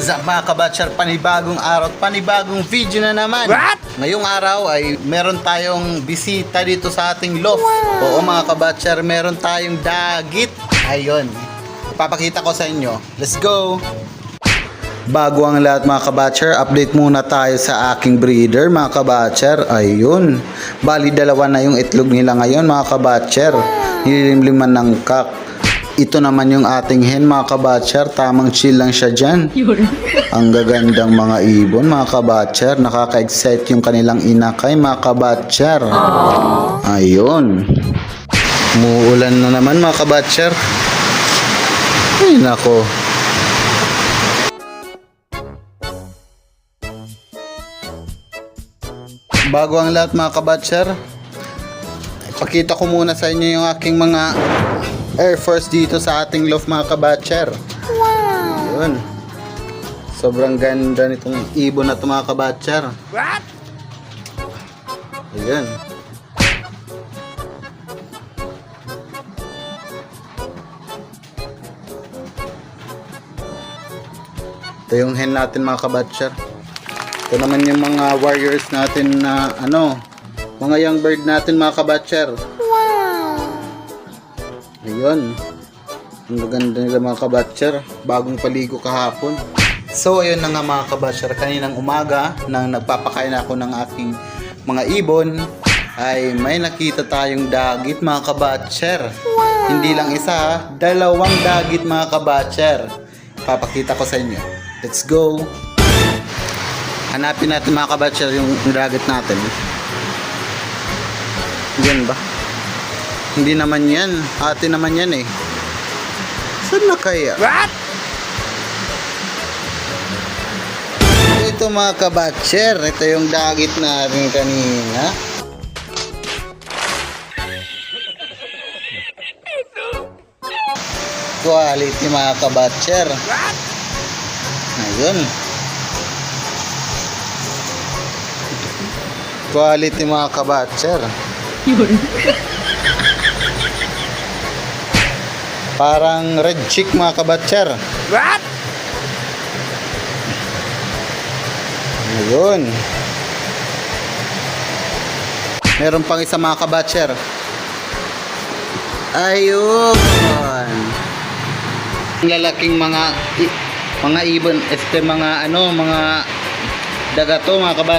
What's up mga kabatcher? Panibagong araw, panibagong video na naman. What? Ngayong araw ay meron tayong bisita dito sa ating loft. Oo mga kabatcher, meron tayong dagit. Ayun, papakita ko sa inyo. Let's go! Bago ang lahat mga kabatcher, update muna tayo sa aking breeder mga kabatcher. Ayun, bali dalawa na yung itlog nila ngayon mga kabatcher. Nilimliman ng kak. Ito naman yung ating hen mga kabatcher. Tamang chill lang siya dyan. Ang gagandang mga ibon mga kabatcher. Nakaka-excite yung kanilang inakay mga kabatcher. Ayun. Umuulan na naman mga kabatcher. Ay nako. Bago ang lahat mga kabatcher, ipakita ko muna sa inyo yung aking mga Air Force dito sa ating loft mga kabatcher. Wow! Yun. Sobrang ganda nitong ibon na ito mga kabatcher. What? Ayan. Ito yung hen natin mga kabatcher. Ito naman yung mga warriors natin na mga young bird natin mga kabatcher. Ayun. Ang ganda nila mga kabatcher. Bagong paligo kahapon. So ayun na nga mga kabatcher. Kaninang umaga nang nagpapakain ako ng aking mga ibon ay may nakita tayong dagit mga kabatcher. Hindi lang isa, dalawang dagit mga kabatcher. Papakita ko sa inyo. Let's go. Hanapin natin mga kabatcher yung dagit natin. Yan ba? Hindi naman yan. Ate naman yan eh. Saan na kaya? What? Ito mga kabatcher. Ito yung dagit natin kanina. Quality mga kabatcher. What? Ayun. Quality mga kabatcher. Parang red chick mga kabatcher. What? Ayun. Meron pang isa mga kabatcher. Ayun. Lalaking mga ibon, mga daga to mga kabatcher.